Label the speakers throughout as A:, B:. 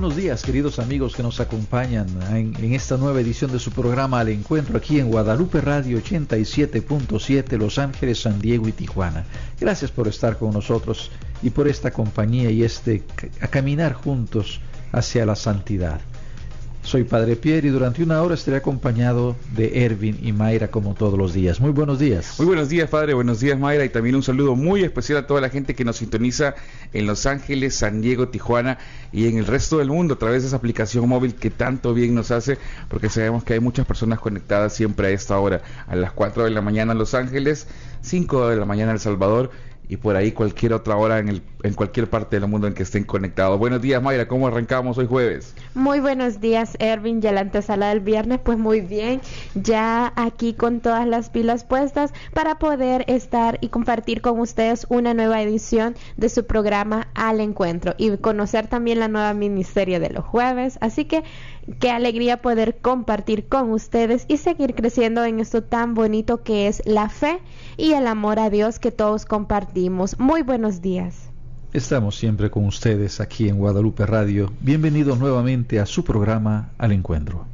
A: buenos días, queridos amigos que nos acompañan en esta nueva edición de su programa Al Encuentro aquí en Guadalupe Radio 87.7, Los Ángeles, San Diego y Tijuana. Gracias por estar con nosotros y por esta compañía y a caminar juntos hacia la santidad. Soy Padre Pierre y durante una hora estaré acompañado de Erwin y Mayra como todos los días. Muy buenos días.
B: Muy buenos días, Padre. Buenos días, Mayra. Y también un saludo muy especial a toda la gente que nos sintoniza en Los Ángeles, San Diego, Tijuana y en el resto del mundo a través de esa aplicación móvil que tanto bien nos hace, porque sabemos que hay muchas personas conectadas siempre a esta hora, a las 4 de la mañana en Los Ángeles, 5 de la mañana en El Salvador, y por ahí cualquier otra hora en cualquier parte del mundo en que estén conectados. Buenos días, Mayra, ¿cómo arrancamos hoy jueves?
C: Muy buenos días, Erwin, ya la antesala del viernes, pues muy bien, ya aquí con todas las pilas puestas para poder estar y compartir con ustedes una nueva edición de su programa Al Encuentro y conocer también la nueva miniserie de los jueves, así que qué alegría poder compartir con ustedes y seguir creciendo en esto tan bonito que es la fe y el amor a Dios que todos compartimos. Muy buenos días.
A: Estamos siempre con ustedes aquí en Guadalupe Radio. Bienvenidos nuevamente a su programa Al Encuentro.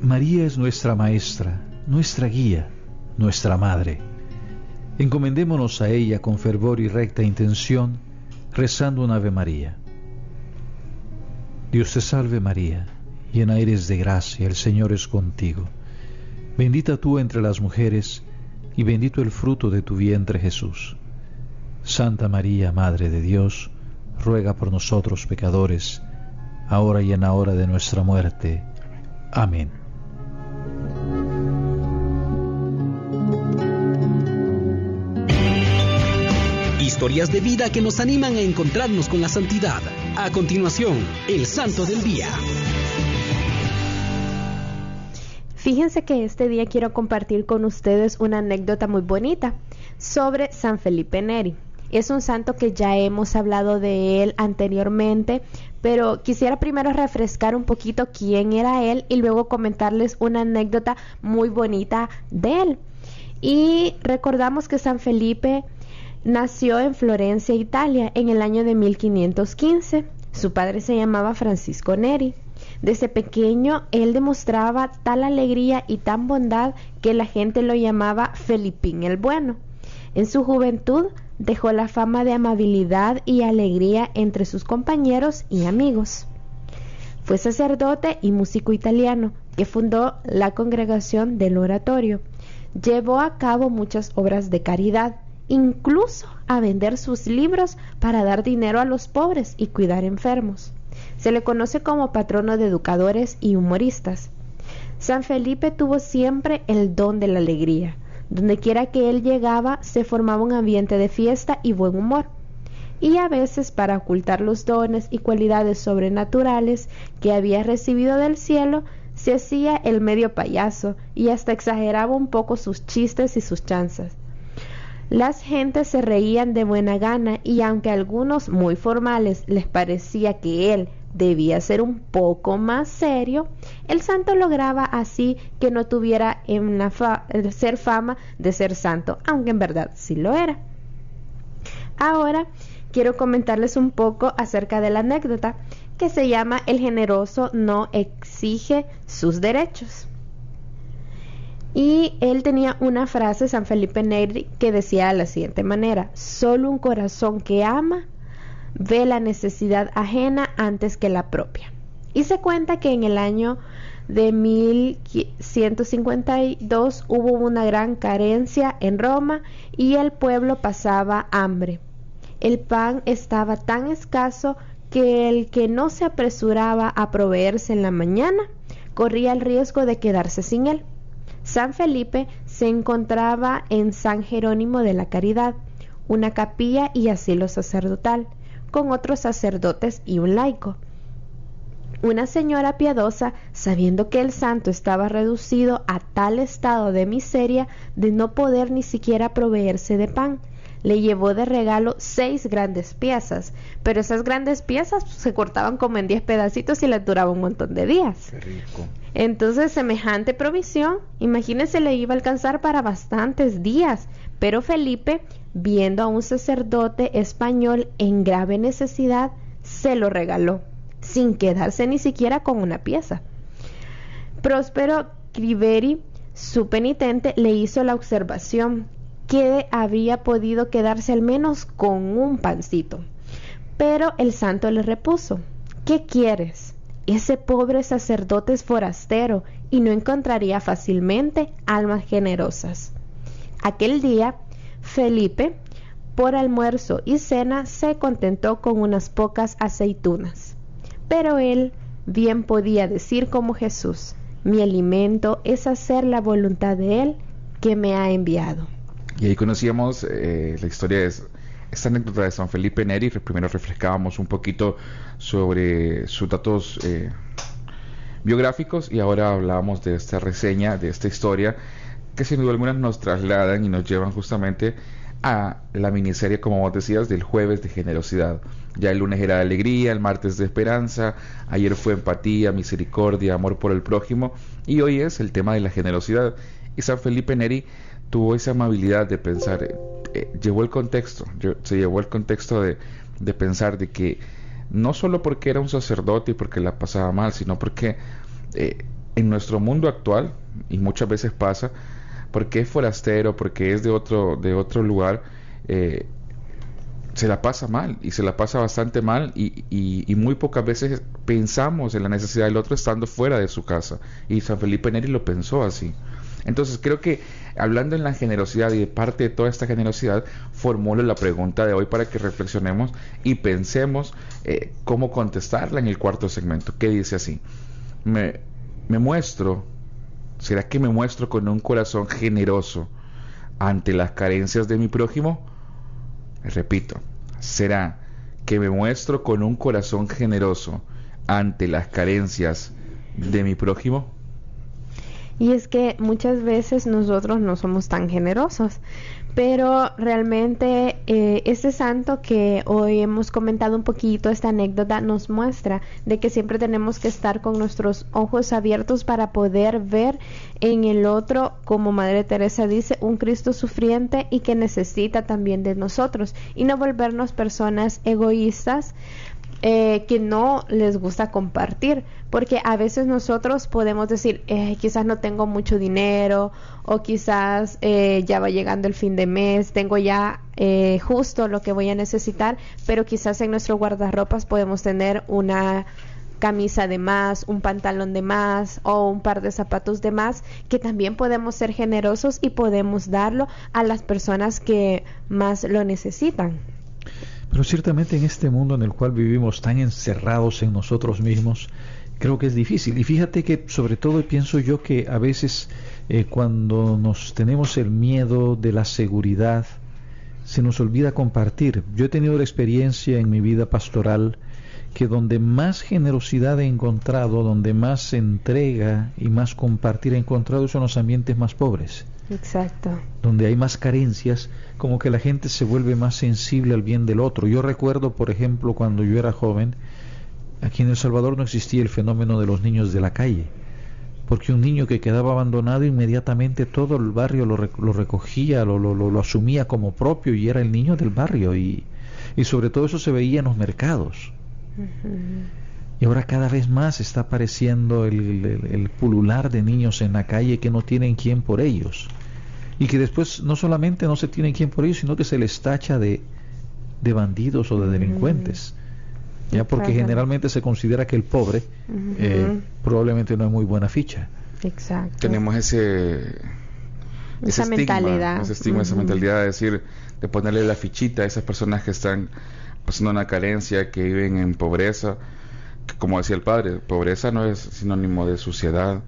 A: María es nuestra maestra, nuestra guía, nuestra madre. Encomendémonos a ella con fervor y recta intención, rezando un Ave María. Dios te salve María, llena eres de gracia, el Señor es contigo. Bendita tú entre las mujeres, y bendito el fruto de tu vientre Jesús. Santa María, Madre de Dios, ruega por nosotros pecadores, ahora y en la hora de nuestra muerte. Amén.
D: Historias de vida que nos animan a encontrarnos con la santidad. A continuación, el Santo del Día.
C: Fíjense que este día quiero compartir con ustedes una anécdota muy bonita sobre San Felipe Neri. Es un santo que ya hemos hablado de él anteriormente, pero quisiera primero refrescar un poquito quién era él y luego comentarles una anécdota muy bonita de él. Y recordamos que San Felipe nació en Florencia, Italia, en el año de 1515. Su padre se llamaba Francisco Neri. Desde pequeño, él demostraba tal alegría y tan bondad que la gente lo llamaba Felipín el Bueno. En su juventud, dejó la fama de amabilidad y alegría entre sus compañeros y amigos. Fue sacerdote y músico italiano, que fundó la congregación del Oratorio. Llevó a cabo muchas obras de caridad, incluso a vender sus libros para dar dinero a los pobres y cuidar enfermos. Se le conoce como patrono de educadores y humoristas. San Felipe tuvo siempre el don de la alegría. Donde quiera que él llegaba se formaba un ambiente de fiesta y buen humor. Y a veces, para ocultar los dones y cualidades sobrenaturales que había recibido del cielo, se hacía el medio payaso y hasta exageraba un poco sus chistes y sus chanzas. Las gentes se reían de buena gana y aunque a algunos muy formales les parecía que él debía ser un poco más serio, el santo lograba así que no tuviera ser fama de ser santo, aunque en verdad sí lo era. Ahora quiero comentarles un poco acerca de la anécdota que se llama El generoso no exige sus derechos. Y él tenía una frase, San Felipe Neri, que decía de la siguiente manera: solo un corazón que ama ve la necesidad ajena antes que la propia. Y se cuenta que en el año de 1152 hubo una gran carencia en Roma y el pueblo pasaba hambre. El pan estaba tan escaso que el que no se apresuraba a proveerse en la mañana corría el riesgo de quedarse sin él. San Felipe se encontraba en San Jerónimo de la Caridad, una capilla y asilo sacerdotal, con otros sacerdotes y un laico. Una señora piadosa, sabiendo que el santo estaba reducido a tal estado de miseria de no poder ni siquiera proveerse de pan, le llevó de regalo 6 grandes piezas, pero esas grandes piezas se cortaban como en 10 pedacitos y les duraba un montón de días.
B: Qué rico.
C: Entonces, semejante provisión, imagínense, le iba a alcanzar para bastantes días, pero Felipe, viendo a un sacerdote español en grave necesidad, se lo regaló, sin quedarse ni siquiera con una pieza. Próspero Criveri, su penitente, le hizo la observación que había podido quedarse al menos con un pancito. Pero el santo le repuso: ¿qué quieres? Ese pobre sacerdote es forastero y no encontraría fácilmente almas generosas. Aquel día, Felipe, por almuerzo y cena, se contentó con unas pocas aceitunas. Pero él bien podía decir como Jesús: mi alimento es hacer la voluntad de Él que me ha enviado.
B: Y ahí conocíamos la historia de esta anécdota de San Felipe Neri. Primero refrescábamos un poquito sobre sus datos biográficos, y ahora hablábamos de esta reseña, de esta historia, que sin duda alguna nos trasladan y nos llevan justamente a la miniserie, como vos decías, del jueves de generosidad. Ya el lunes era de alegría, el martes de esperanza, ayer fue empatía, misericordia, amor por el prójimo, y hoy es el tema de la generosidad. Y San Felipe Neri tuvo esa amabilidad de pensar, se llevó el contexto de pensar de que no solo porque era un sacerdote y porque la pasaba mal, sino porque en nuestro mundo actual, y muchas veces pasa, porque es forastero, porque es de otro lugar, se la pasa mal, y se la pasa bastante mal, y muy pocas veces pensamos en la necesidad del otro estando fuera de su casa, y San Felipe Neri lo pensó así. Entonces creo que, hablando en la generosidad y de parte de toda esta generosidad, formulo la pregunta de hoy para que reflexionemos y pensemos cómo contestarla en el cuarto segmento, que dice así: ¿será que me muestro con un corazón generoso ante las carencias de mi prójimo? Repito, ¿será que me muestro con un corazón generoso ante las carencias de mi prójimo?
C: Y es que muchas veces nosotros no somos tan generosos, pero realmente este santo que hoy hemos comentado un poquito, esta anécdota, nos muestra de que siempre tenemos que estar con nuestros ojos abiertos para poder ver en el otro, como Madre Teresa dice, un Cristo sufriente y que necesita también de nosotros, y no volvernos personas egoístas que no les gusta compartir, porque a veces nosotros podemos decir, quizás no tengo mucho dinero, o quizás ya va llegando el fin de mes, tengo ya justo lo que voy a necesitar, pero quizás en nuestro guardarropas podemos tener una camisa de más, un pantalón de más o un par de zapatos de más, que también podemos ser generosos y podemos darlo a las personas que más lo necesitan.
A: Pero ciertamente en este mundo en el cual vivimos tan encerrados en nosotros mismos, creo que es difícil. Y fíjate que sobre todo pienso yo que a veces cuando nos tenemos el miedo de la seguridad, se nos olvida compartir. Yo he tenido la experiencia en mi vida pastoral que donde más generosidad he encontrado, donde más entrega y más compartir he encontrado, son los ambientes más pobres.
C: Exacto.
A: Donde hay más carencias, como que la gente se vuelve más sensible al bien del otro. Yo recuerdo, por ejemplo, cuando yo era joven, aquí en El Salvador no existía el fenómeno de los niños de la calle, porque un niño que quedaba abandonado, inmediatamente todo el barrio lo recogía, lo asumía como propio, y era el niño del barrio, y sobre todo eso se veía en los mercados. Uh-huh. Y ahora cada vez más está apareciendo el pulular de niños en la calle que no tienen quien por ellos, y que después no solamente no se tienen quien por ellos, sino que se les tacha de bandidos o de delincuentes, ya porque generalmente se considera que el pobre probablemente no es muy buena ficha.
C: Exacto.
B: Tenemos ese
C: mentalidad,
B: ese estigma, esa mentalidad de decir, de ponerle la fichita a esas personas que están pasando una carencia, que viven en pobreza. Como decía el padre, pobreza no es sinónimo de suciedad,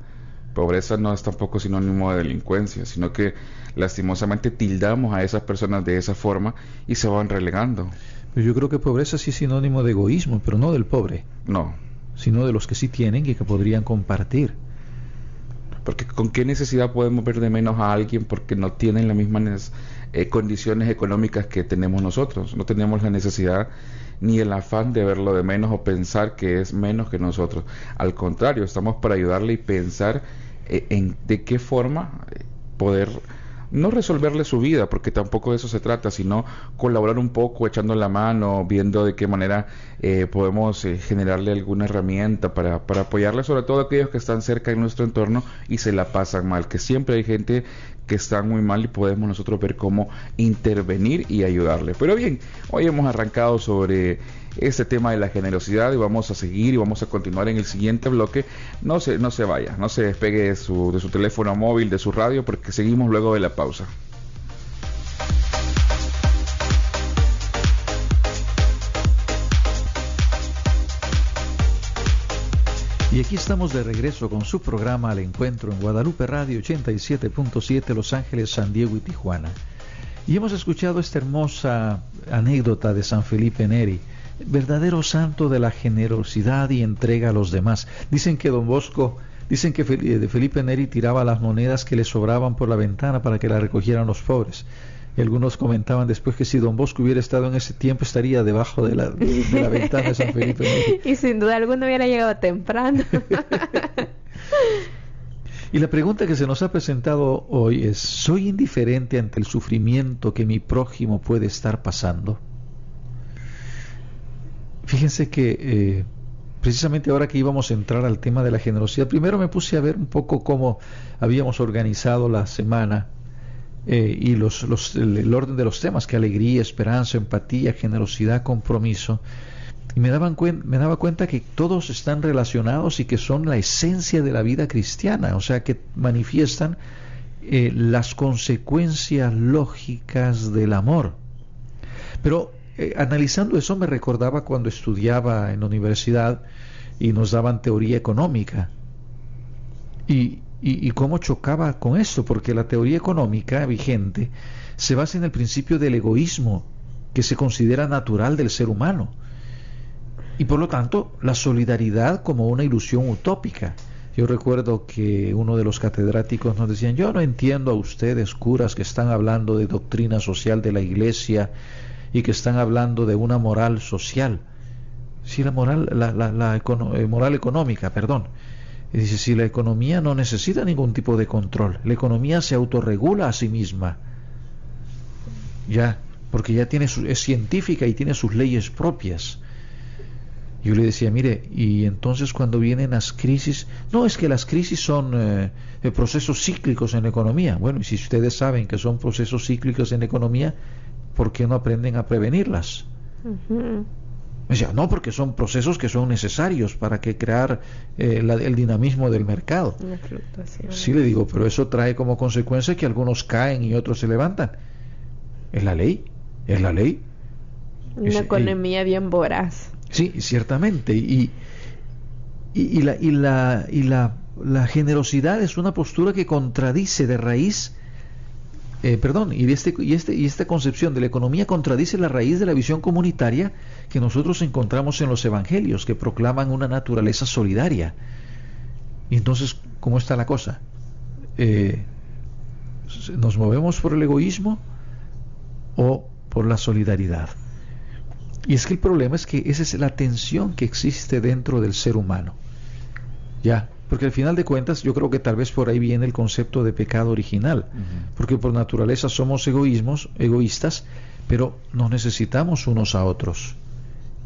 B: pobreza no es tampoco sinónimo de delincuencia, sino que lastimosamente tildamos a esas personas de esa forma y se van relegando.
A: Pero yo creo que pobreza sí es sinónimo de egoísmo, pero no del pobre.
B: No.
A: Sino de los que sí tienen y que podrían compartir.
B: porque ¿con qué necesidad podemos ver de menos a alguien porque no tienen las mismas condiciones económicas que tenemos nosotros? No tenemos la necesidad ni el afán de verlo de menos o pensar que es menos que nosotros. Al contrario, estamos para ayudarle y pensar en de qué forma poder no resolverle su vida, porque tampoco de eso se trata, sino colaborar un poco, echando la mano, viendo de qué manera podemos generarle alguna herramienta para apoyarle, sobre todo a aquellos que están cerca en nuestro entorno y se la pasan mal, que siempre hay gente que está muy mal y podemos nosotros ver cómo intervenir y ayudarle. Pero bien, hoy hemos arrancado sobre este tema de la generosidad y vamos a seguir y vamos a continuar en el siguiente bloque. No se vaya, no se despegue de su teléfono móvil, de su radio, porque seguimos luego de la pausa.
A: Y aquí estamos de regreso con su programa Al Encuentro en Guadalupe Radio 87.7 Los Ángeles, San Diego y Tijuana. Y hemos escuchado esta hermosa anécdota de San Felipe Neri, verdadero santo de la generosidad y entrega a los demás. Dicen que Felipe Neri tiraba las monedas que le sobraban por la ventana para que las recogieran los pobres. Y algunos comentaban después que si Don Bosco hubiera estado en ese tiempo estaría debajo de la ventana de San Felipe Neri.
C: Y sin duda alguna hubiera llegado temprano.
A: Y la pregunta que se nos ha presentado hoy es: ¿soy indiferente ante el sufrimiento que mi prójimo puede estar pasando? Fíjense que precisamente ahora que íbamos a entrar al tema de la generosidad, primero me puse a ver un poco cómo habíamos organizado la semana y el orden de los temas, que alegría, esperanza, empatía, generosidad, compromiso. Y me daba cuenta que todos están relacionados y que son la esencia de la vida cristiana, o sea, que manifiestan las consecuencias lógicas del amor. Pero analizando eso me recordaba cuando estudiaba en la universidad y nos daban teoría económica y cómo chocaba con esto, porque la teoría económica vigente se basa en el principio del egoísmo que se considera natural del ser humano y por lo tanto la solidaridad como una ilusión utópica. Yo recuerdo que uno de los catedráticos nos decían: yo no entiendo a ustedes, curas, que están hablando de doctrina social de la iglesia y que están hablando de una moral social. Sí, la moral económica, perdón. Y dice: si la economía no necesita ningún tipo de control, la economía se autorregula a sí misma, ya, porque ya es científica y tiene sus leyes propias. Yo le decía: mire, y entonces cuando vienen las crisis, no, es que las crisis son procesos cíclicos en la economía. Bueno, y si ustedes saben que son procesos cíclicos en la economía, ¿por qué no aprenden a prevenirlas? Uh-huh. Me decía: no, porque son procesos que son necesarios para crear el dinamismo del mercado. Una fluctuación. Sí, le digo, pero eso trae como consecuencia que algunos caen y otros se levantan. Es la ley.
C: Una economía bien voraz.
A: Sí, ciertamente. Y la generosidad es una postura que contradice de raíz. Esta concepción de la economía contradice la raíz de la visión comunitaria que nosotros encontramos en los evangelios, que proclaman una naturaleza solidaria. Y entonces, ¿cómo está la cosa? ¿Nos movemos por el egoísmo o por la solidaridad? Y es que el problema es que esa es la tensión que existe dentro del ser humano. Ya. Porque al final de cuentas yo creo que tal vez por ahí viene el concepto de pecado original, porque por naturaleza somos egoístas, pero nos necesitamos unos a otros.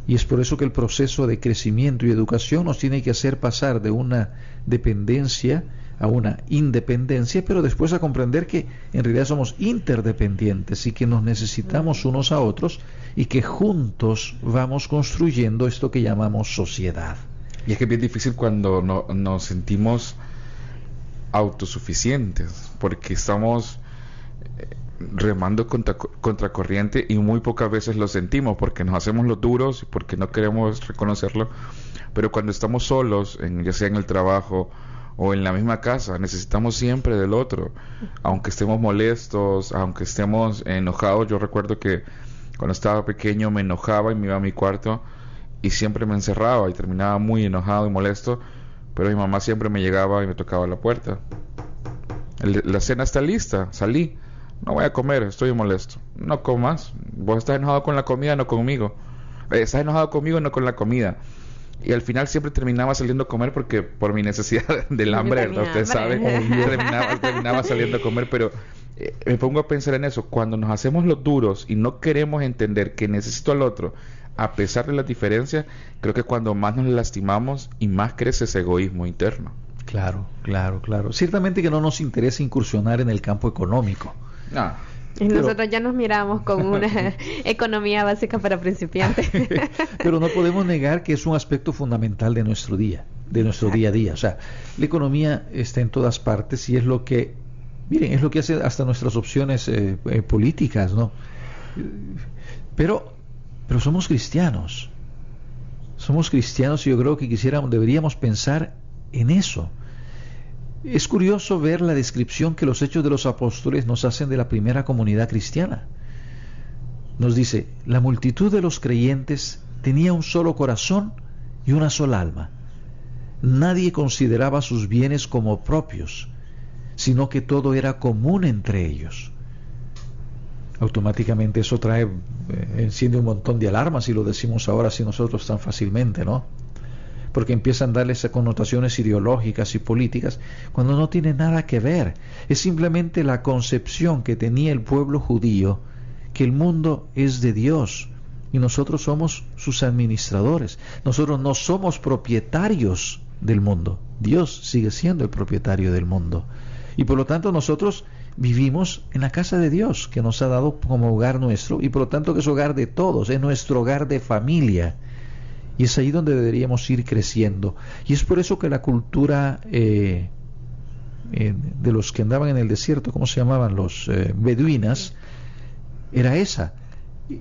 A: Y es por eso que el proceso de crecimiento y educación nos tiene que hacer pasar de una dependencia a una independencia, pero después a comprender que en realidad somos interdependientes y que nos necesitamos unos a otros y que juntos vamos construyendo esto que llamamos sociedad.
B: Y es que es bien difícil cuando nos sentimos autosuficientes, porque estamos remando contra corriente y muy pocas veces lo sentimos, porque nos hacemos los duros y porque no queremos reconocerlo. Pero cuando estamos solos, ya sea en el trabajo o en la misma casa, necesitamos siempre del otro, aunque estemos molestos, aunque estemos enojados. Yo recuerdo que cuando estaba pequeño me enojaba y me iba a mi cuarto y siempre me encerraba y terminaba muy enojado y molesto, pero mi mamá siempre me llegaba y me tocaba la puerta La cena está lista, salí, no voy a comer, estoy molesto. No comas, vos estás enojado con la comida, no conmigo. Estás enojado conmigo, no con la comida. Y al final siempre terminaba saliendo a comer porque por mi necesidad del hambre, ¿verdad? Usted sabe, terminaba saliendo a comer, pero me pongo a pensar en eso. Cuando nos hacemos los duros y no queremos entender que necesito al otro, a pesar de las diferencias, creo que cuando más nos lastimamos y más crece ese egoísmo interno.
A: Claro. Ciertamente que no nos interesa incursionar en el campo económico.
B: No.
C: Y nosotros ya nos miramos con una economía básica para principiantes.
A: Pero no podemos negar que es un aspecto fundamental de nuestro día a día. O sea, la economía está en todas partes y es lo que, miren, es lo que hace hasta nuestras opciones políticas, ¿no? Pero somos cristianos. Somos cristianos y yo creo que deberíamos pensar en eso. Es curioso ver la descripción que los Hechos de los Apóstoles nos hacen de la primera comunidad cristiana. Nos dice, la multitud de los creyentes tenía un solo corazón y una sola alma. Nadie consideraba sus bienes como propios, sino que todo era común entre ellos. Automáticamente eso enciende un montón de alarmas, y lo decimos ahora así nosotros tan fácilmente, ¿no? Porque empiezan a darles connotaciones ideológicas y políticas cuando no tiene nada que ver. Es simplemente la concepción que tenía el pueblo judío, que el mundo es de Dios y nosotros somos sus administradores. Nosotros no somos propietarios del mundo. Dios sigue siendo el propietario del mundo. Y por lo tanto nosotros vivimos en la casa de Dios, que nos ha dado como hogar nuestro, y por lo tanto que es hogar de todos, es nuestro hogar de familia. Y es ahí donde deberíamos ir creciendo. Y es por eso que la cultura de los que andaban en el desierto, ¿cómo se llamaban? Los beduinas, era esa.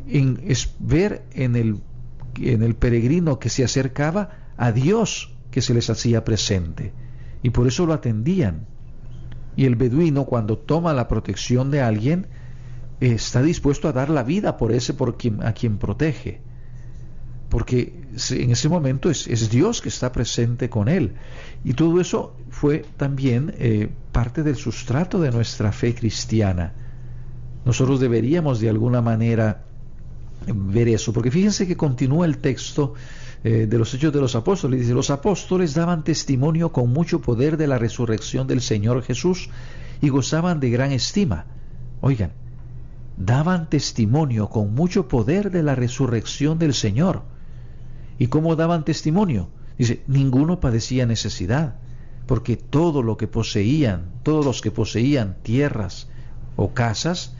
A: Es ver en el peregrino que se acercaba a Dios, que se les hacía presente. Y por eso lo atendían. Y el beduino, cuando toma la protección de alguien, está dispuesto a dar la vida por a quien protege. Porque en ese momento es Dios que está presente con él. Y todo eso fue también parte del sustrato de nuestra fe cristiana. Nosotros deberíamos de alguna manera ver eso, porque fíjense que continúa el texto de los Hechos de los Apóstoles. Dice, los apóstoles daban testimonio con mucho poder de la resurrección del Señor Jesús y gozaban de gran estima. Oigan, daban testimonio con mucho poder de la resurrección del Señor. ¿Y cómo daban testimonio? Dice, ninguno padecía necesidad, porque todos los que poseían tierras o casas,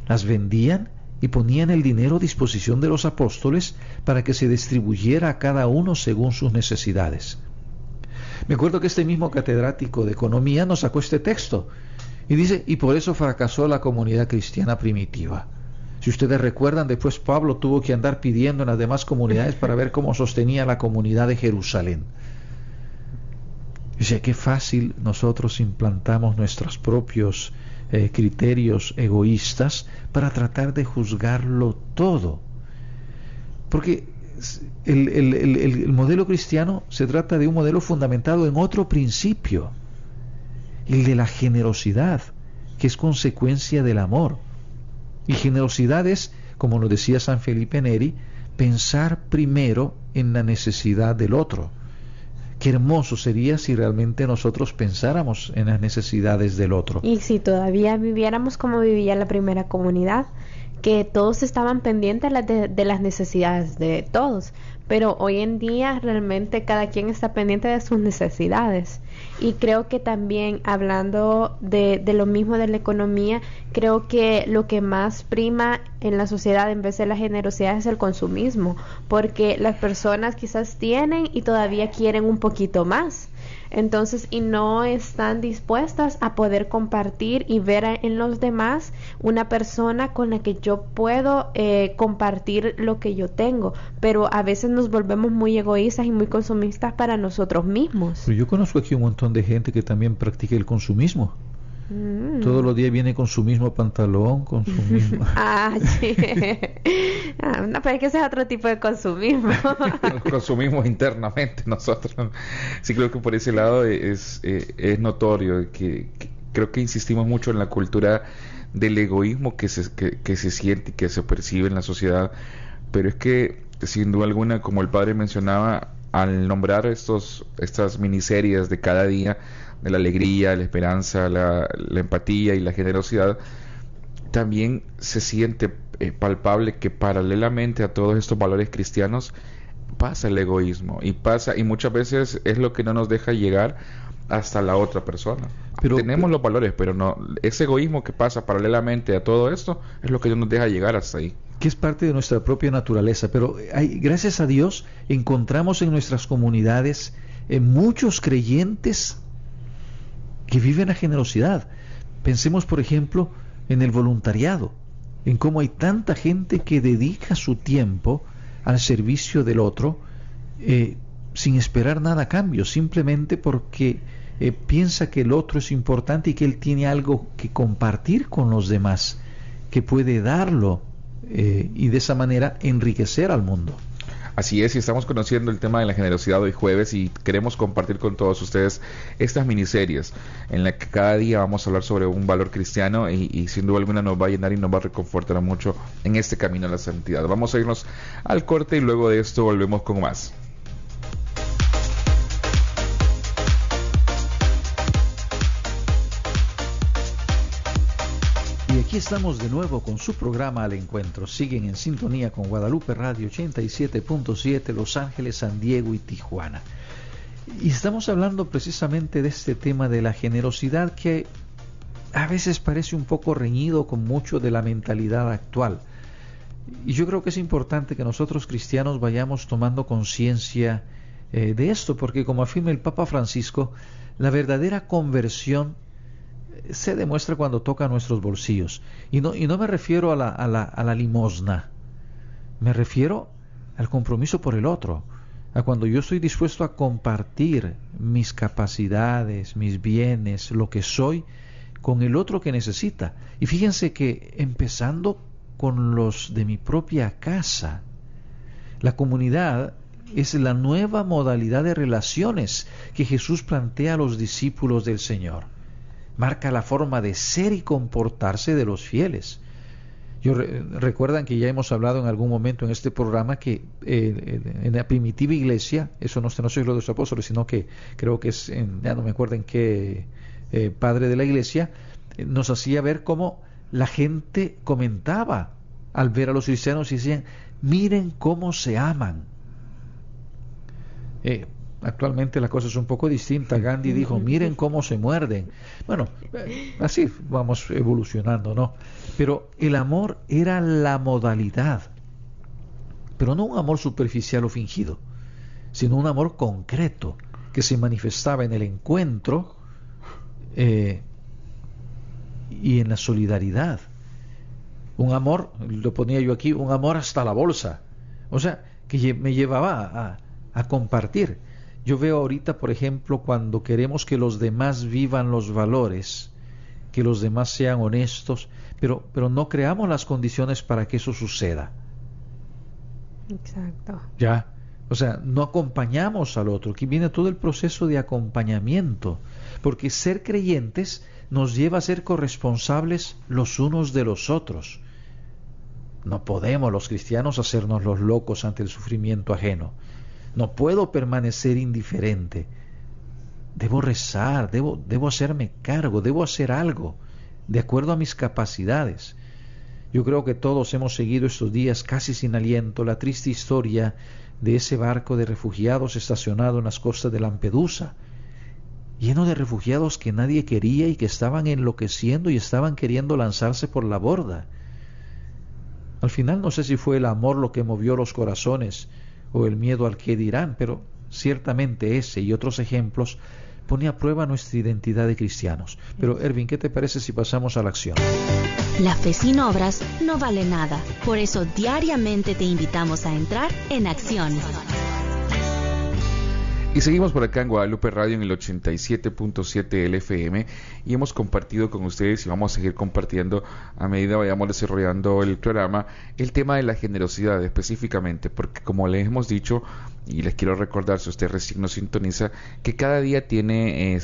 A: las vendían y ponían el dinero a disposición de los apóstoles para que se distribuyera a cada uno según sus necesidades. Me acuerdo que este mismo catedrático de economía nos sacó este texto y dice, y por eso fracasó la comunidad cristiana primitiva. Si ustedes recuerdan, después Pablo tuvo que andar pidiendo en las demás comunidades para ver cómo sostenía la comunidad de Jerusalén. Dice, qué fácil nosotros implantamos nuestros propios criterios egoístas para tratar de juzgarlo todo. Porque el modelo cristiano se trata de un modelo fundamentado en otro principio, el de la generosidad, que es consecuencia del amor. Y generosidad es, como nos decía San Felipe Neri, pensar primero en la necesidad del otro. Qué hermoso sería si realmente nosotros pensáramos en las necesidades del otro.
C: Y si todavía viviéramos como vivía la primera comunidad, que todos estaban pendientes de las necesidades de todos, pero hoy en día realmente cada quien está pendiente de sus necesidades. Y creo que también, hablando de lo mismo de la economía, creo que lo que más prima en la sociedad en vez de la generosidad es el consumismo, porque las personas quizás tienen y todavía quieren un poquito más. Entonces, y no están dispuestas a poder compartir y ver en los demás una persona con la que yo puedo compartir lo que yo tengo, pero a veces nos volvemos muy egoístas y muy consumistas para nosotros mismos.
A: Pero yo conozco aquí un montón de gente que también practica el consumismo. Todos los días viene con su mismo pantalón, con su mismo...
C: sí. No, pero es que ese es otro tipo de consumismo.
B: Consumimos internamente nosotros. Sí, creo que por ese lado es notorio que creo que insistimos mucho en la cultura del egoísmo que se siente y que se percibe en la sociedad, pero es que sin duda alguna, como el padre mencionaba, al nombrar estas miniseries de cada día, de la alegría, la esperanza, la empatía y la generosidad, también se siente palpable que paralelamente a todos estos valores cristianos pasa el egoísmo y muchas veces es lo que no nos deja llegar hasta la otra persona. Tenemos los valores, pero no, ese egoísmo que pasa paralelamente a todo esto es lo que no nos deja llegar hasta ahí,
A: que es parte de nuestra propia naturaleza. Pero gracias a Dios encontramos en nuestras comunidades muchos creyentes que viven la generosidad. Pensemos, por ejemplo, en el voluntariado, en cómo hay tanta gente que dedica su tiempo al servicio del otro sin esperar nada a cambio, simplemente porque piensa que el otro es importante y que él tiene algo que compartir con los demás, que puede darlo y de esa manera enriquecer al mundo.
B: Así es, y estamos conociendo el tema de la generosidad hoy jueves y queremos compartir con todos ustedes estas miniseries en las que cada día vamos a hablar sobre un valor cristiano y sin duda alguna nos va a llenar y nos va a reconfortar mucho en este camino a la santidad. Vamos a irnos al corte y luego de esto volvemos con más.
A: Y aquí estamos de nuevo con su programa Al Encuentro. Siguen en sintonía con Guadalupe Radio 87.7, Los Ángeles, San Diego y Tijuana. Y estamos hablando precisamente de este tema de la generosidad, que a veces parece un poco reñido con mucho de la mentalidad actual. Y yo creo que es importante que nosotros cristianos vayamos tomando conciencia de esto, porque como afirma el Papa Francisco, la verdadera conversión se demuestra cuando toca nuestros bolsillos. Y no me refiero a la limosna, me refiero al compromiso por el otro, a cuando yo estoy dispuesto a compartir mis capacidades, mis bienes, lo que soy, con el otro que necesita. Y fíjense que empezando con los de mi propia casa, la comunidad es la nueva modalidad de relaciones que Jesús plantea a los discípulos del Señor. Marca la forma de ser y comportarse de los fieles. Recuerdan que ya hemos hablado en algún momento en este programa que en la primitiva iglesia, eso no está en los Hechos de los Apóstoles, sino que creo que es, ya no me acuerdo en qué padre de la iglesia, nos hacía ver cómo la gente comentaba al ver a los cristianos y decían, miren cómo se aman. Actualmente la cosa es un poco distinta. Gandhi dijo, miren cómo se muerden. Bueno, así vamos evolucionando, ¿no? Pero el amor era la modalidad, pero no un amor superficial o fingido, sino un amor concreto que se manifestaba en el encuentro y en la solidaridad. Un amor, lo ponía yo aquí, un amor hasta la bolsa, o sea, que me llevaba a compartir. Yo veo ahorita, por ejemplo, cuando queremos que los demás vivan los valores, que los demás sean honestos, pero no creamos las condiciones para que eso suceda.
C: Exacto.
A: Ya, o sea, no acompañamos al otro. Aquí viene todo el proceso de acompañamiento, porque ser creyentes nos lleva a ser corresponsables los unos de los otros. No podemos los cristianos hacernos los locos ante el sufrimiento ajeno. No puedo permanecer indiferente. Debo rezar, debo hacerme cargo, debo hacer algo de acuerdo a mis capacidades. Yo creo que todos hemos seguido estos días casi sin aliento la triste historia de ese barco de refugiados estacionado en las costas de Lampedusa, lleno de refugiados que nadie quería y que estaban enloqueciendo y estaban queriendo lanzarse por la borda. Al final no sé si fue el amor lo que movió los corazones o el miedo al que dirán, pero ciertamente ese y otros ejemplos pone a prueba nuestra identidad de cristianos. Pero Erwin, ¿qué te parece si pasamos a la acción?
E: La fe sin obras no vale nada, por eso diariamente te invitamos a entrar en acción.
B: Y seguimos por acá en Guadalupe Radio en el 87.7 LFM y hemos compartido con ustedes y vamos a seguir compartiendo a medida vayamos desarrollando el programa el tema de la generosidad específicamente, porque como les hemos dicho y les quiero recordar si usted recién nos sintoniza, que cada día tiene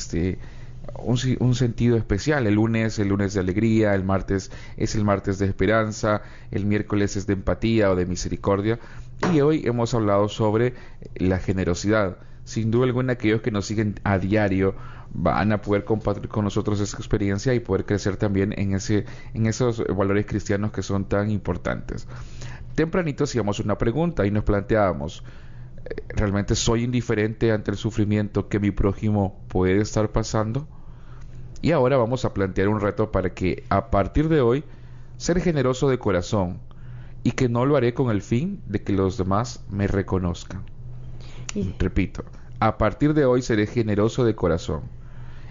B: un sentido especial. El lunes de alegría, el martes es el martes de esperanza, el miércoles es de empatía o de misericordia, y hoy hemos hablado sobre la generosidad. Sin duda alguna, aquellos que nos siguen a diario van a poder compartir con nosotros esa experiencia y poder crecer también en esos valores cristianos que son tan importantes. Tempranito hacíamos una pregunta y nos planteábamos: ¿realmente soy indiferente ante el sufrimiento que mi prójimo puede estar pasando? Y ahora vamos a plantear un reto para que a partir de hoy ser generoso de corazón, y que no lo haré con el fin de que los demás me reconozcan. Repito, a partir de hoy seré generoso de corazón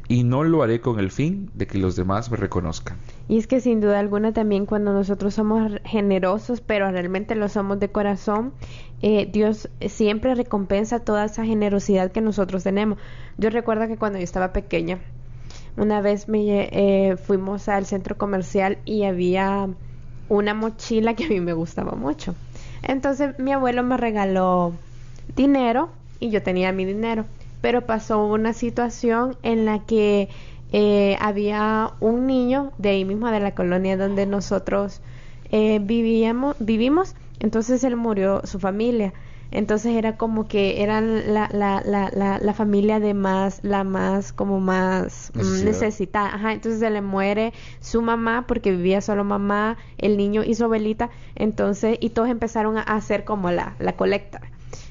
B: y no lo haré con el fin de que los demás me reconozcan.
C: Y es que sin duda alguna también cuando nosotros somos generosos, pero realmente lo somos de corazón, Dios siempre recompensa toda esa generosidad que nosotros tenemos. Yo recuerdo que cuando yo estaba pequeña, una vez fuimos al centro comercial y había una mochila que a mí me gustaba mucho. Entonces mi abuelo me regaló dinero y yo tenía mi dinero, pero pasó una situación en la que había un niño de ahí mismo, de la colonia donde nosotros vivimos, entonces él murió, su familia. Entonces era como que eran la familia de la más como más necesitada. Ajá, entonces se le muere su mamá porque vivía solo mamá, el niño y su abuelita. Entonces, y todos empezaron a hacer como la colecta.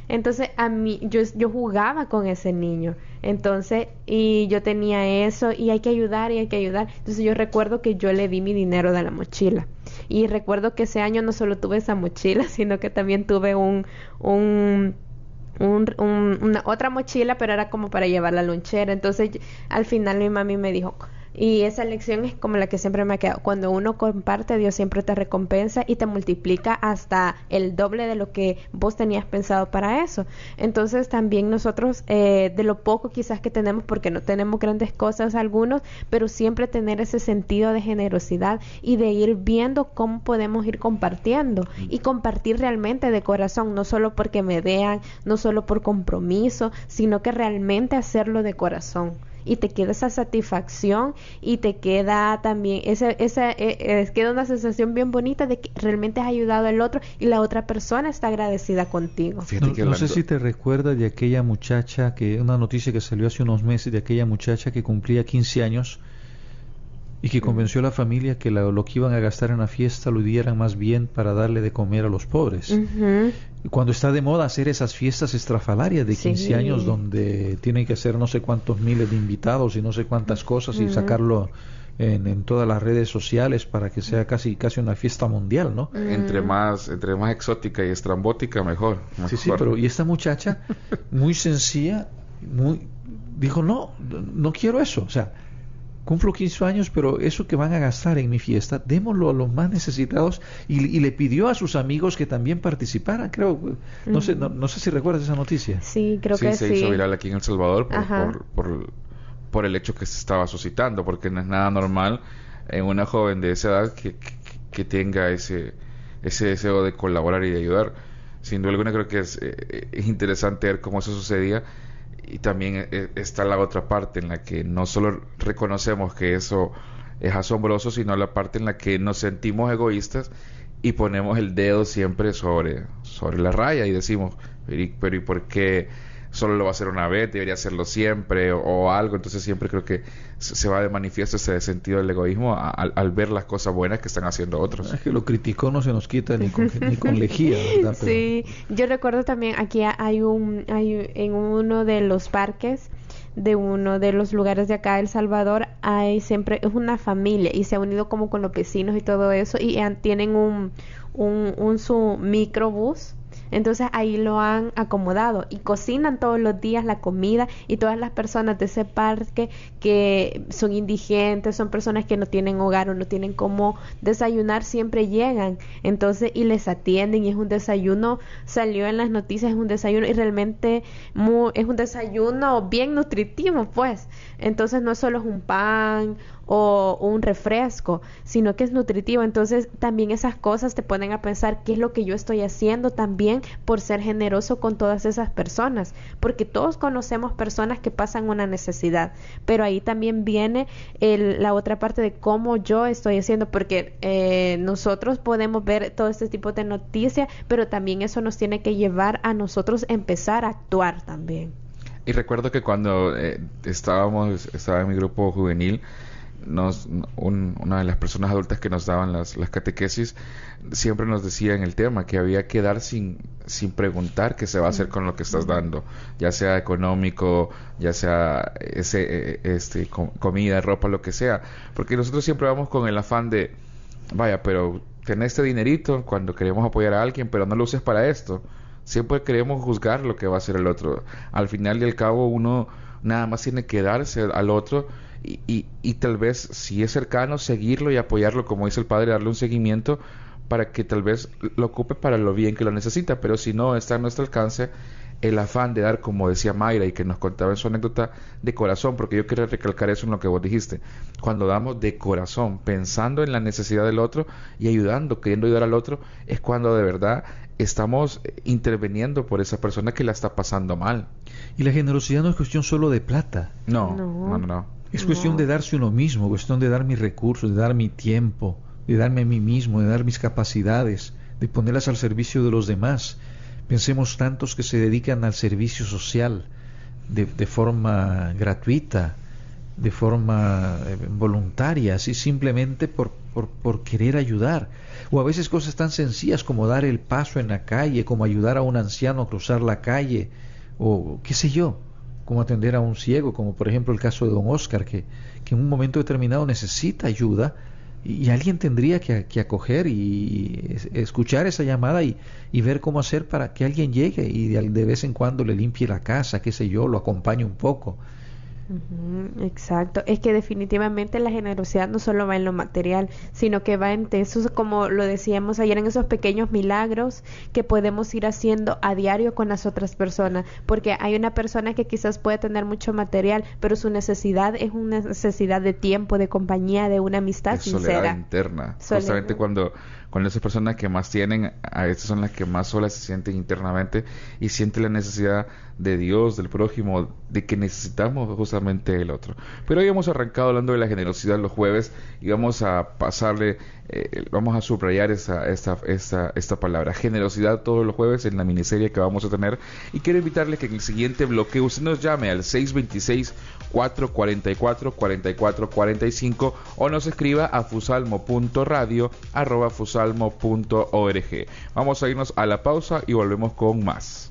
C: Entonces a mí, yo jugaba con ese niño, entonces, y yo tenía eso, y hay que ayudar. Entonces yo recuerdo que yo le di mi dinero de la mochila, y recuerdo que ese año no solo tuve esa mochila, sino que también tuve una otra mochila, pero era como para llevar la lonchera. Entonces al final mi mami me dijo, y esa lección es como la que siempre me ha quedado: cuando uno comparte, Dios siempre te recompensa y te multiplica hasta el doble de lo que vos tenías pensado para eso. Entonces también nosotros, de lo poco quizás que tenemos, porque no tenemos grandes cosas algunos, pero siempre tener ese sentido de generosidad y de ir viendo cómo podemos ir compartiendo, y compartir realmente de corazón, no solo porque me vean, no solo por compromiso, sino que realmente hacerlo de corazón. Y te queda esa satisfacción, y te queda también queda una sensación bien bonita de que realmente has ayudado al otro y la otra persona está agradecida contigo.
A: No sé si te recuerdas de aquella muchacha, una noticia que salió hace unos meses, de aquella muchacha que cumplía 15 años y que convenció a la familia que lo que iban a gastar en la fiesta lo dieran más bien para darle de comer a los pobres. Y cuando está de moda hacer esas fiestas estrafalarias de 15 años donde tienen que hacer no sé cuántos miles de invitados y no sé cuántas cosas, y sacarlo en todas las redes sociales para que sea casi una fiesta mundial, ¿no?
B: Entre más exótica y estrambótica, mejor.
A: Sí, pero y esta muchacha, muy sencilla, dijo, no quiero eso, o sea, cumplo 15 años, pero eso que van a gastar en mi fiesta, démoslo a los más necesitados, y le pidió a sus amigos que también participaran, creo. No sé si recuerdas esa noticia.
C: Sí, creo que sí.
B: Se hizo viral aquí en El Salvador por el hecho que se estaba suscitando, porque no es nada normal en una joven de esa edad que tenga ese deseo de colaborar y de ayudar. Sin duda alguna creo que es interesante ver cómo eso sucedía. Y también está la otra parte en la que no solo reconocemos que eso es asombroso, sino la parte en la que nos sentimos egoístas y ponemos el dedo siempre sobre la raya y decimos, pero ¿y por qué solo lo va a hacer una vez? Debería hacerlo siempre o algo. Entonces siempre creo que se va de manifiesto ese sentido del egoísmo al ver las cosas buenas que están haciendo otros.
A: Es que lo criticó no se nos quita ni con lejía, ¿verdad? Pero...
C: Sí, yo recuerdo también aquí hay en uno de los parques de uno de los lugares de acá de El Salvador, siempre es una familia y se ha unido como con los vecinos y todo eso, y tienen su microbús. Entonces ahí lo han acomodado y cocinan todos los días la comida, y todas las personas de ese parque que son indigentes, son personas que no tienen hogar o no tienen cómo desayunar, siempre llegan entonces y les atienden, y es un desayuno, salió en las noticias, es un desayuno y realmente es un desayuno bien nutritivo, pues. Entonces no solo es un pan o un refresco, sino que es nutritivo. Entonces también esas cosas te ponen a pensar qué es lo que yo estoy haciendo también por ser generoso con todas esas personas, porque todos conocemos personas que pasan una necesidad, pero ahí también viene la otra parte de cómo yo estoy haciendo, porque nosotros podemos ver todo este tipo de noticias, pero también eso nos tiene que llevar a nosotros empezar a actuar también.
B: Y recuerdo que cuando estaba en mi grupo juvenil, una de las personas adultas que nos daban las catequesis siempre nos decía en el tema que había que dar sin preguntar qué se va a hacer con lo que estás dando, ya sea económico, ya sea comida, ropa, lo que sea, porque nosotros siempre vamos con el afán de, vaya, pero ten este dinerito cuando queremos apoyar a alguien, pero no lo uses para esto. Siempre queremos juzgar lo que va a hacer el otro. Al final y al cabo uno nada más tiene que darse al otro y tal vez si es cercano seguirlo y apoyarlo, como dice el padre, darle un seguimiento para que tal vez lo ocupe para lo bien que lo necesita, pero si no está a nuestro alcance, el afán de dar, como decía Mayra y que nos contaba en su anécdota, de corazón, porque yo quiero recalcar eso en lo que vos dijiste, cuando damos de corazón, pensando en la necesidad del otro y ayudando, queriendo ayudar al otro, es cuando de verdad estamos interviniendo por esa persona que la está pasando mal.
A: Y la generosidad no es cuestión solo de plata.
B: No.
A: Es cuestión de darse uno mismo, cuestión de dar mis recursos, de dar mi tiempo, de darme a mí mismo, de dar mis capacidades, de ponerlas al servicio de los demás. Pensemos tantos que se dedican al servicio social de forma gratuita, de forma voluntaria, así simplemente por querer ayudar. O a veces cosas tan sencillas como dar el paso en la calle, como ayudar a un anciano a cruzar la calle, o qué sé yo, como atender a un ciego, como por ejemplo el caso de don Oscar, que en un momento determinado necesita ayuda, y alguien tendría que acoger y escuchar esa llamada y ver cómo hacer para que alguien llegue y de vez en cuando le limpie la casa, qué sé yo, lo acompañe un poco.
C: Exacto, es que definitivamente la generosidad no solo va en lo material, sino que va en eso, como lo decíamos ayer, en esos pequeños milagros que podemos ir haciendo a diario con las otras personas, porque hay una persona que quizás puede tener mucho material, pero su necesidad es una necesidad de tiempo, de compañía, de una amistad sincera.
B: Soledad interna. Justamente cuando esas personas que más tienen, a estas son las que más solas se sienten internamente y sienten la necesidad de Dios, del prójimo, de que necesitamos justamente el otro. Pero hoy hemos arrancado hablando de la generosidad los jueves y vamos a pasarle, vamos a subrayar esta palabra, generosidad, todos los jueves en la miniserie que vamos a tener. Y quiero invitarle que en el siguiente bloque usted nos llame al 626-444-4445 o nos escriba a fusalmo.radio@fusalmo.org. Vamos a irnos a la pausa y volvemos con más.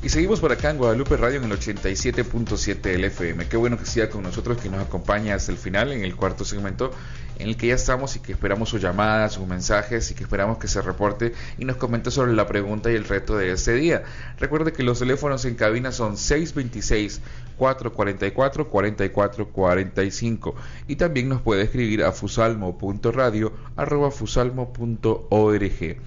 B: Y seguimos por acá en Guadalupe Radio en el 87.7 del FM. Qué bueno que siga con nosotros, que nos acompaña hasta el final en el cuarto segmento en el que ya estamos y que esperamos sus llamadas, sus mensajes y que esperamos que se reporte y nos comente sobre la pregunta y el reto de este día. Recuerde que los teléfonos en cabina son 626-444-4445 y también nos puede escribir a fusalmo.radio@fusalmo.org.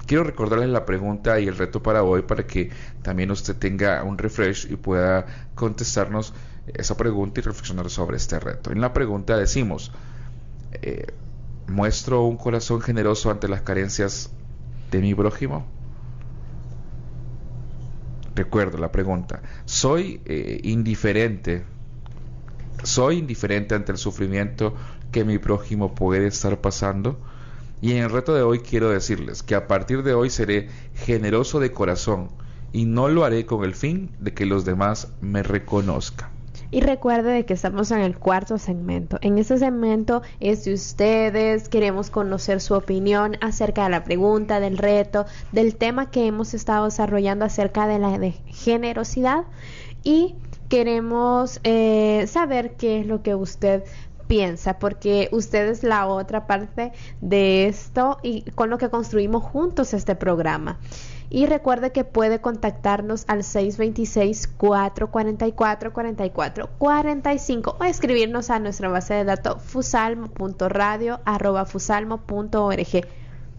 B: Quiero recordarles la pregunta y el reto para hoy para que también usted tenga un refresh y pueda contestarnos esa pregunta y reflexionar sobre este reto. En la pregunta decimos, ¿muestro un corazón generoso ante las carencias de mi prójimo? Recuerdo la pregunta, ¿soy indiferente ante el sufrimiento que mi prójimo puede estar pasando? Y en el reto de hoy quiero decirles que a partir de hoy seré generoso de corazón y no lo haré con el fin de que los demás me reconozcan.
C: Y recuerde de que estamos en el cuarto segmento. En este segmento es de ustedes, queremos conocer su opinión acerca de la pregunta, del reto, del tema que hemos estado desarrollando acerca de la generosidad y queremos saber qué es lo que usted piensa, porque usted es la otra parte de esto y con lo que construimos juntos este programa. Y recuerde que puede contactarnos al 626-444-4445 o escribirnos a nuestra base de datos fusalmo.radio@fusalmo.org.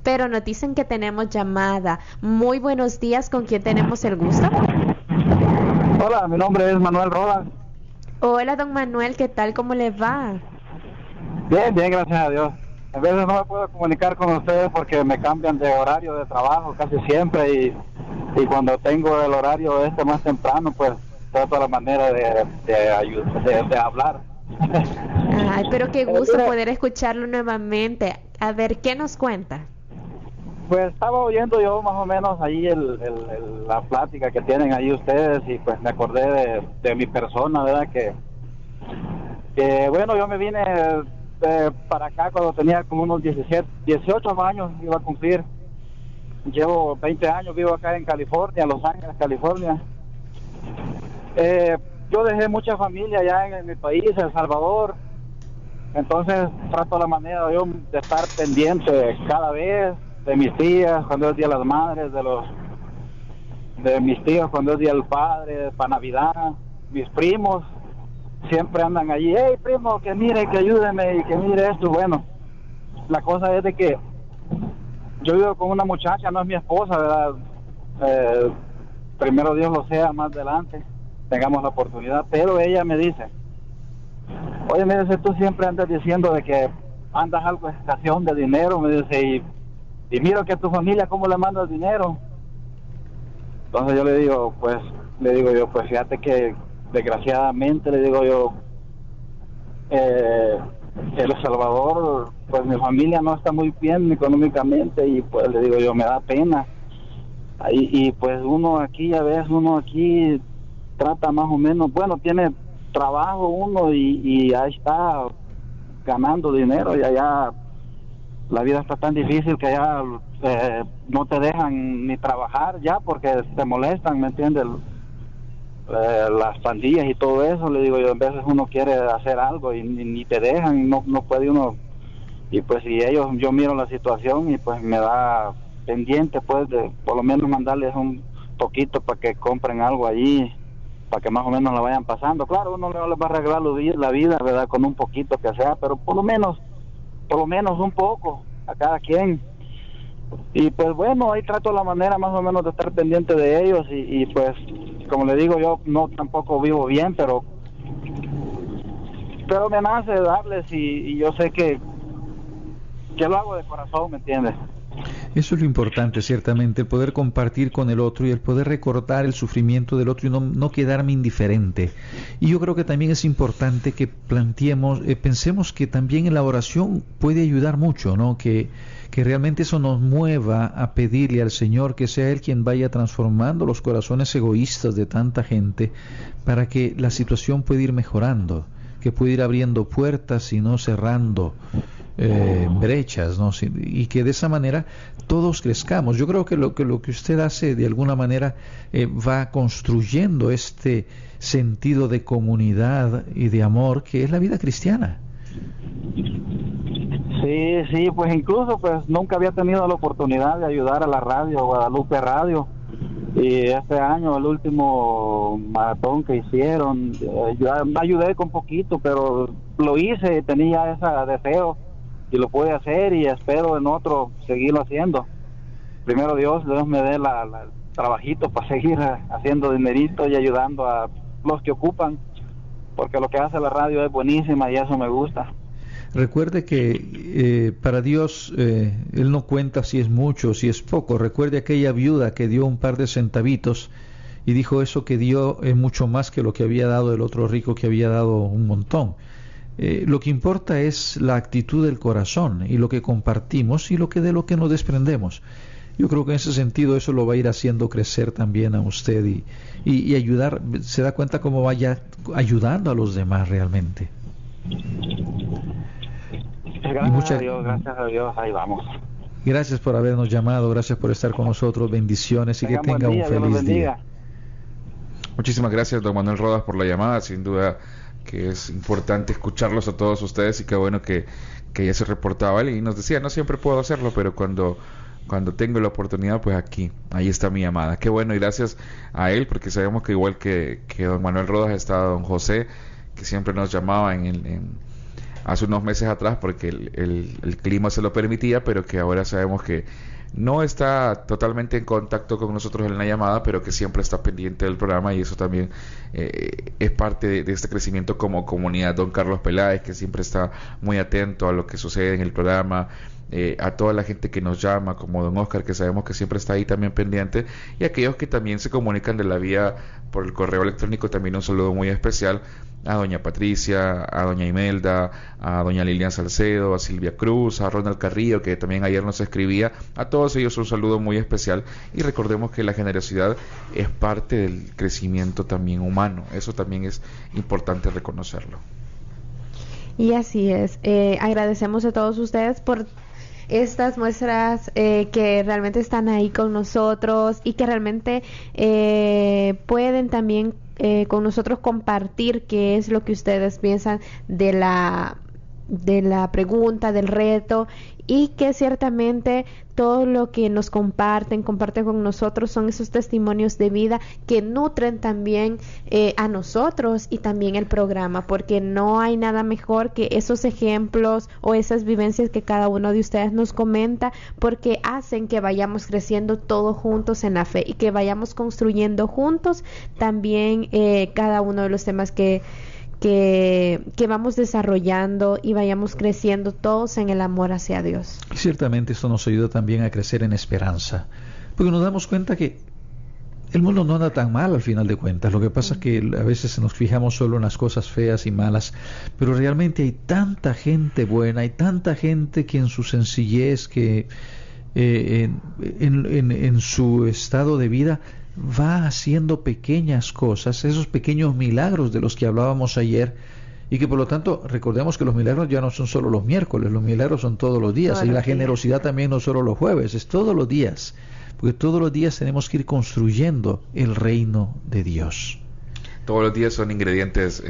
C: Pero nos dicen que tenemos llamada. Muy buenos días, ¿con quién tenemos el gusto?
F: Hola, mi nombre es Manuel Rodas.
C: Hola, don Manuel, ¿qué tal? ¿Cómo le va?
F: Bien, bien, gracias a Dios. A veces no me puedo comunicar con ustedes porque me cambian de horario de trabajo casi siempre y cuando tengo el horario más temprano, pues trato la manera de hablar.
C: Ay, pero qué gusto poder escucharlo nuevamente. A ver, ¿qué nos cuenta?
F: Pues estaba oyendo yo más o menos ahí la plática que tienen ahí ustedes y pues me acordé de mi persona, ¿verdad? Que bueno, yo me vine para acá cuando tenía como unos 18 años, iba a cumplir. Llevo 20 años, vivo acá en California, Los Ángeles, California. Yo dejé mucha familia allá en mi país, El Salvador. Entonces trato la manera yo de estar pendiente cada vez de mis tías cuando es Día de las Madres, de mis tíos cuando es Día del Padre, para Navidad. Mis primos siempre andan allí, hey primo, que mire, que ayúdeme y que mire esto. Bueno, la cosa es de que yo vivo con una muchacha, no es mi esposa, ¿verdad? Primero Dios lo sea, más adelante tengamos la oportunidad, pero ella me dice, oye, me dice, tú siempre andas diciendo de que andas algo de escasez de dinero, me dice, y miro que a tu familia cómo le mandas dinero. Entonces yo le digo, pues fíjate que desgraciadamente, le digo yo, El Salvador, pues mi familia no está muy bien económicamente y pues le digo yo, me da pena. Y pues uno aquí trata más o menos, bueno, tiene trabajo uno y ahí está ganando dinero y allá la vida está tan difícil que allá no te dejan ni trabajar ya porque te molestan, ¿me entiendes? Las pandillas y todo eso, le digo yo, a veces uno quiere hacer algo y ni te dejan, no puede uno, y pues si yo miro la situación y pues me da pendiente pues de por lo menos mandarles un poquito para que compren algo allí, para que más o menos la vayan pasando. Claro, uno no les va a arreglar la vida, ¿verdad? Con un poquito que sea, pero por lo menos un poco a cada quien. Y pues bueno, ahí trato la manera más o menos de estar pendiente de ellos y pues como le digo, yo no tampoco vivo bien, pero me nace darles y yo sé que lo hago de corazón, ¿me entiendes?
A: Eso es lo importante, ciertamente, el poder compartir con el otro y el poder recordar el sufrimiento del otro y no quedarme indiferente. Y yo creo que también es importante que pensemos que también en la oración puede ayudar mucho, ¿no? Que realmente eso nos mueva a pedirle al Señor que sea Él quien vaya transformando los corazones egoístas de tanta gente para que la situación pueda ir mejorando, que pueda ir abriendo puertas y no cerrando brechas, ¿no? Y que de esa manera todos crezcamos. Yo creo que lo que usted hace de alguna manera va construyendo este sentido de comunidad y de amor que es la vida cristiana.
F: Sí, pues incluso pues nunca había tenido la oportunidad de ayudar a la radio, Guadalupe Radio, y este año el último maratón que hicieron, yo ayudé con poquito, pero lo hice, tenía ese deseo y lo pude hacer y espero en otro seguirlo haciendo. Primero Dios me dé el trabajito para seguir haciendo dinerito y ayudando a los que ocupan, porque lo que hace la radio es buenísima y eso me gusta.
A: Recuerde que para Dios Él no cuenta si es mucho o si es poco. Recuerde aquella viuda que dio un par de centavitos y dijo eso que dio es mucho más que lo que había dado el otro rico que había dado un montón. Lo que importa es la actitud del corazón y lo que compartimos y de lo que nos desprendemos. Yo creo que en ese sentido eso lo va a ir haciendo crecer también a usted y ayudar, se da cuenta cómo vaya ayudando a los demás realmente.
F: Gracias a Dios, ahí vamos.
A: Gracias por habernos llamado, gracias por estar con nosotros, bendiciones y que tenga un feliz día.
B: Muchísimas gracias, don Manuel Rodas, por la llamada. Sin duda que es importante escucharlos a todos ustedes y qué bueno que ya se reportaba él y nos decía, no siempre puedo hacerlo, pero cuando tengo la oportunidad, pues ahí está mi llamada. Qué bueno, y gracias a él, porque sabemos que igual que don Manuel Rodas está don José, que siempre nos llamaba hace unos meses atrás porque el clima se lo permitía, pero que ahora sabemos que no está totalmente en contacto con nosotros en la llamada, pero que siempre está pendiente del programa, y eso también es parte de este crecimiento como comunidad. Don Carlos Peláez, que siempre está muy atento a lo que sucede en el programa, a toda la gente que nos llama, como don Oscar, que sabemos que siempre está ahí también pendiente, y aquellos que también se comunican de la vía por el correo electrónico, también un saludo muy especial a doña Patricia, a doña Imelda, a doña Lilian Salcedo, a Silvia Cruz, a Ronald Carrillo, que también ayer nos escribía. A todos ellos un saludo muy especial, y recordemos que la generosidad es parte del crecimiento también humano. Eso también es importante reconocerlo.
C: Y así es, agradecemos a todos ustedes por estas muestras que realmente están ahí con nosotros, y que realmente pueden también con nosotros compartir qué es lo que ustedes piensan de la pregunta, del reto, y que ciertamente todo lo que nos comparten con nosotros son esos testimonios de vida que nutren también a nosotros y también el programa, porque no hay nada mejor que esos ejemplos o esas vivencias que cada uno de ustedes nos comenta, porque hacen que vayamos creciendo todos juntos en la fe y que vayamos construyendo juntos también cada uno de los temas que vamos desarrollando, y vayamos creciendo todos en el amor hacia Dios.
A: Y ciertamente esto nos ayuda también a crecer en esperanza, porque nos damos cuenta que el mundo no anda tan mal al final de cuentas. Lo que pasa es que a veces nos fijamos solo en las cosas feas y malas, pero realmente hay tanta gente buena, hay tanta gente que en su sencillez, que en su estado de vida va haciendo pequeñas cosas, esos pequeños milagros de los que hablábamos ayer, y que por lo tanto recordemos que los milagros ya no son solo los miércoles, los milagros son todos los días, y la generosidad también no solo los jueves, es todos los días, porque todos los días tenemos que ir construyendo el reino de Dios.
B: Todos los días son ingredientes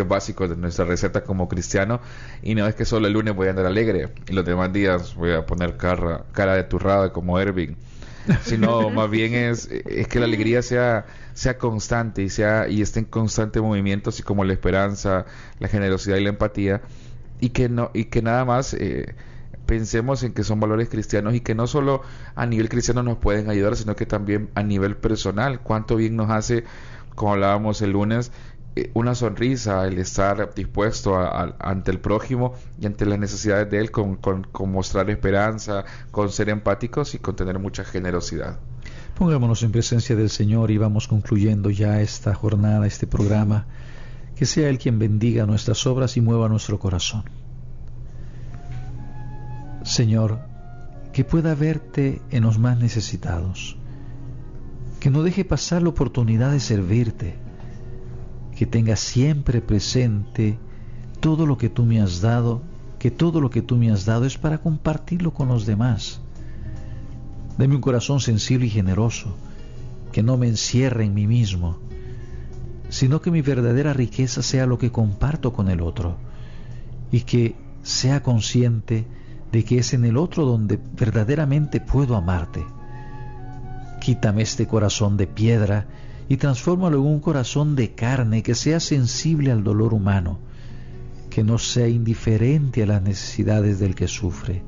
B: básicos de nuestra receta como cristiano, y no es que solo el lunes voy a andar alegre y los demás días voy a poner cara de turrada como Ervin, sino más bien es que la alegría sea constante y esté en constante movimiento, así como la esperanza, la generosidad y la empatía, y que nada más pensemos en que son valores cristianos, y que no solo a nivel cristiano nos pueden ayudar, sino que también a nivel personal. Cuánto bien nos hace, como hablábamos el lunes, una sonrisa, el estar dispuesto ante el prójimo y ante las necesidades de él, con mostrar esperanza, con ser empáticos y con tener mucha generosidad.
A: Pongámonos en presencia del Señor y vamos concluyendo ya esta jornada, este programa. Que sea Él quien bendiga nuestras obras y mueva nuestro corazón. Señor, que pueda verte en los más necesitados, que no deje pasar la oportunidad de servirte, que tenga siempre presente todo lo que tú me has dado, que todo lo que tú me has dado es para compartirlo con los demás. Dame un corazón sensible y generoso, que no me encierre en mí mismo, sino que mi verdadera riqueza sea lo que comparto con el otro, y que sea consciente de que es en el otro donde verdaderamente puedo amarte. Quítame este corazón de piedra y transfórmalo en un corazón de carne que sea sensible al dolor humano, que no sea indiferente a las necesidades del que sufre.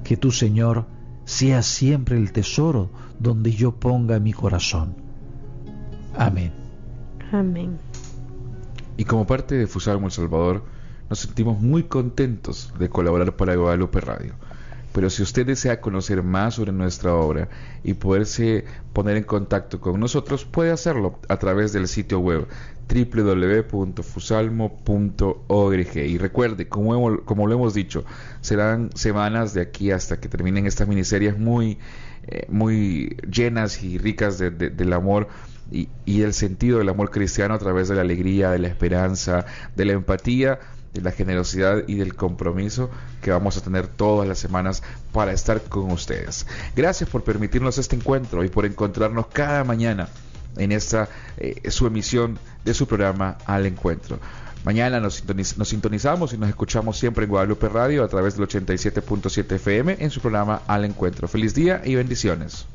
A: Que tú, Señor, seas siempre el tesoro donde yo ponga mi corazón. Amén.
C: Amén.
B: Y como parte de Fusalmo El Salvador, nos sentimos muy contentos de colaborar para Guadalupe Radio. Pero si usted desea conocer más sobre nuestra obra y poderse poner en contacto con nosotros, puede hacerlo a través del sitio web www.fusalmo.org. Y recuerde, como lo hemos dicho, serán semanas de aquí hasta que terminen estas miniseries muy llenas y ricas del amor y el sentido del amor cristiano, a través de la alegría, de la esperanza, de la empatía, de la generosidad y del compromiso que vamos a tener todas las semanas para estar con ustedes. Gracias por permitirnos este encuentro y por encontrarnos cada mañana en esta su emisión de su programa Al Encuentro. Mañana nos sintonizamos y nos escuchamos siempre en Guadalupe Radio a través del 87.7 FM en su programa Al Encuentro. Feliz día y bendiciones.